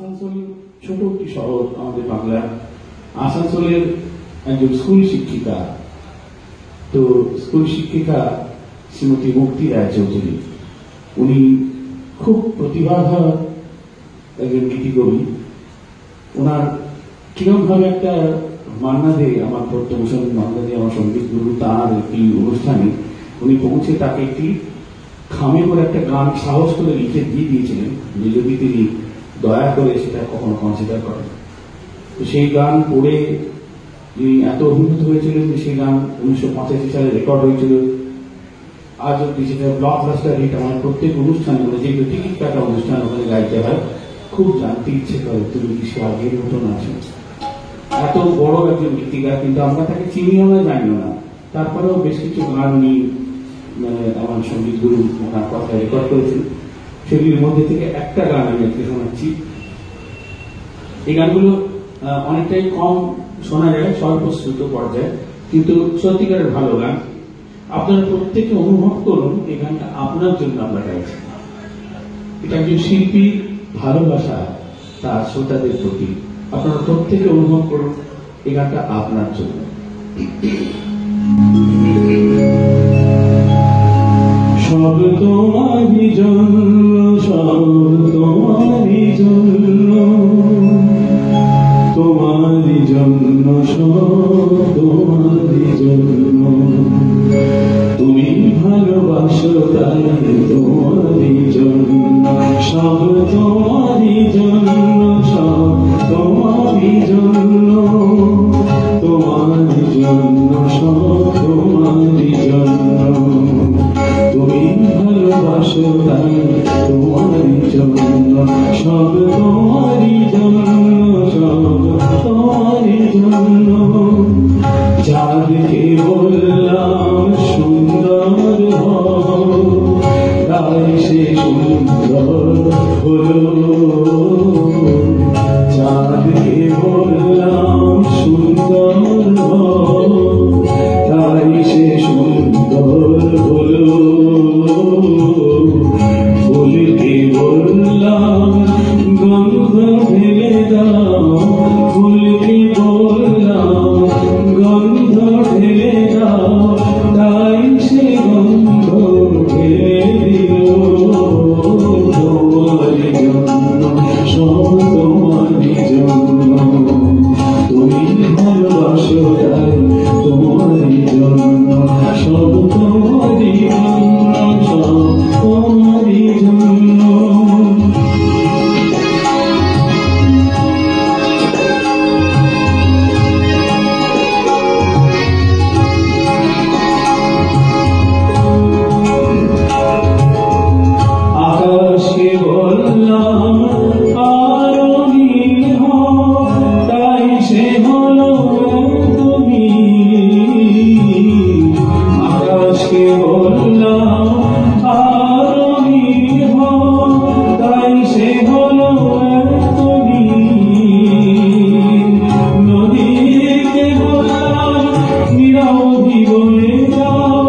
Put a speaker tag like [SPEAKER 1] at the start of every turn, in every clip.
[SPEAKER 1] আসানসোল ছোট একটি শহর আমাদের বাংলার। আসানসোলের একজন স্কুল শিক্ষিকা, তো স্কুল শিক্ষিকা শ্রীমতী মুক্তি রায়চৌধুরী, উনি খুব প্রতিভাধর একজন গীতিকবি। ওনার কিরকম ভাবে একটা মান্না দে, আমার পদ্মভূষণ মান্না দে আমার সঙ্গীত গুরু, তার একটি অনুষ্ঠানে উনি পৌঁছে তাকে একটি খামে করে একটা গান সাহস করে লিখে দিয়ে দিয়েছিলেন, যে যদি তিনি দয়া করে সেটা কখনো কনসিডার করেন। তো সেই গান পড়ে তিনি এত অভিভূত হয়েছিলেন যে সেই গান 1985 সালে রেকর্ড হয়েছিল। আজ অব্দি সেটা ব্লকবাস্টার হিট। আমার প্রত্যেক অনুষ্ঠানে, মানে যেগুলো টিকিট কাটা অনুষ্ঠান ওখানে গাইতে হয়, খুব জানতে ইচ্ছে করে তুমি কি সে আগের মতন আছো। এত বড় একজন গীতিকার, কিন্তু আমরা তাকে চিনিও না, জানিও না। তারপরেও বেশ কিছু গান উনি আমার সঙ্গীত গুরু ওনার কথা রেকর্ড করেছেন। সেগুলির মধ্যে থেকে একটা গান আমি আজকে শোনাচ্ছি। এই গানগুলো অনেকটাই কম শোনা যায়, স্বল্পশ্রুত পর্যায়ে, কিন্তু সত্যিকারের ভালো গান। আপনারা প্রত্যেকে অনুভব করুন এই গানটা আপনার জন্য আমরা গাইছি। এটা একজন শিল্পী ভালোবাসা তার শ্রোতাদের প্রতি। আপনারা প্রত্যেকে অনুভব করুন এই গানটা আপনার জন্য। সব তোমারই জন্য, সব তোমারই জন্য, তোমারই জন্য, সব তোমারই জন্য। তুমি ভালোবাসো তাই তোমারই জন্য, সব তোমারই জন্য, সব তোমারই জন্য, তোমারই জন্য, সব তোমারই জন্য। তুমি ভালোবাসো তাই তোমারই জন্য, সব তোমারই জন্য, সব তোমারই জন্য। যাদেরকে বললাম সুন্দর হও, তাই সে সুন্দর হলো। যাদেরকে বললাম সুন্দর হও, তাই সে সুন্দর হলো। ফুলকে বললাম গন্ধ ঢেলে দাও, ফুলকে বললাম গন্ধ ঢেলে দাও, তাই সে গন্ধ ঢেলে দিল। তোমারই জন্য, সব তোমারই জন্য, তুমি ভালোবাসো তাই তোমারই জন্য, সব তোমারই জন্য, সব তোমারই জন্য। আকাশকে বললাম আরো নীল হও, তাই সে হলো তুমি। আকাশকে বললাম আরো নীল হও, তাই সে হলো তুমি। নদীকে বললাম নিরবধি বয়ে যাও,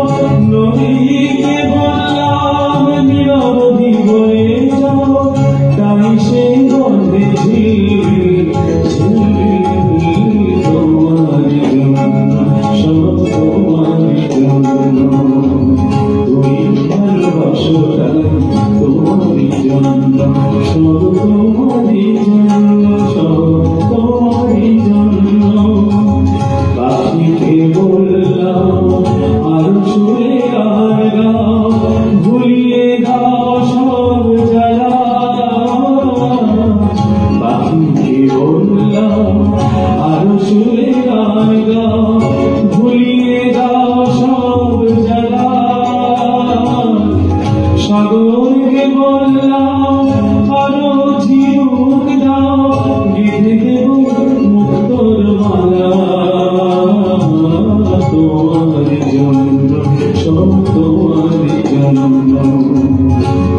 [SPEAKER 1] নদীকে বললাম নিরবধি বয়ে যাও, তাই সে গন্ধে ঝিল ঝিল। তোমারই জন্য, সব তোমারই জন্য, তুমি ভালোবাসো তাই তোমারই জন্য, সব তোমারই জন্য, সব তোমারই জন্য। পাখিকে বললাম আরো সুরে গান গাও, ভুলিয়ে দাও সব জ্বালা। পাখিকে বললাম আরো সুরে গান গাও, ভুলিয়ে দাও সব জ্বালা। সাগরকে বললাম আরো ঝিনুক দাও, গেঁথে দেব মুক্তোর মালা। তোমারই জন্য, সব তোমারই জন্য,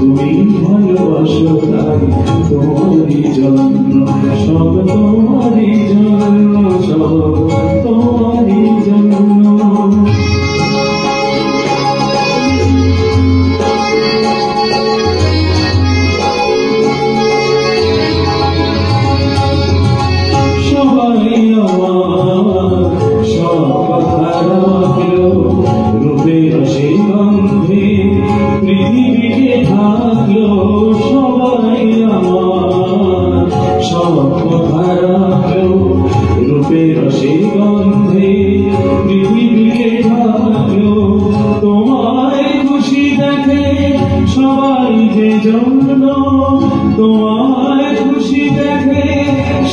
[SPEAKER 1] তুমি ভালোবাসো তাই তোমারই জন্য, সব তোমারই জন্য, সব তোমারই জন্য।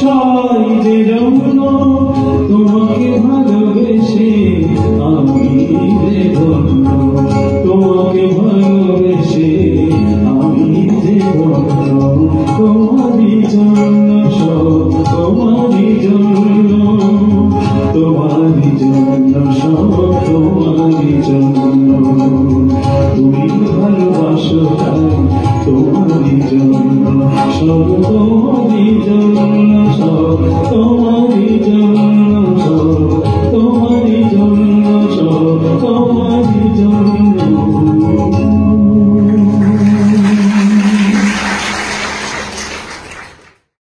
[SPEAKER 1] সবাই যে জন্য তোমাকে ভালোবেসে আমি যে ধন্য, তোমাকে ভালোবেসে আমি যে ধন্য, তোমারই জন্য সব তোমারই জন্য, তোমারই জন্য সব তোমারই জন্য, তুমি ভালোবাসো তাই তোমারই জন্য সব তোমারই জন্য।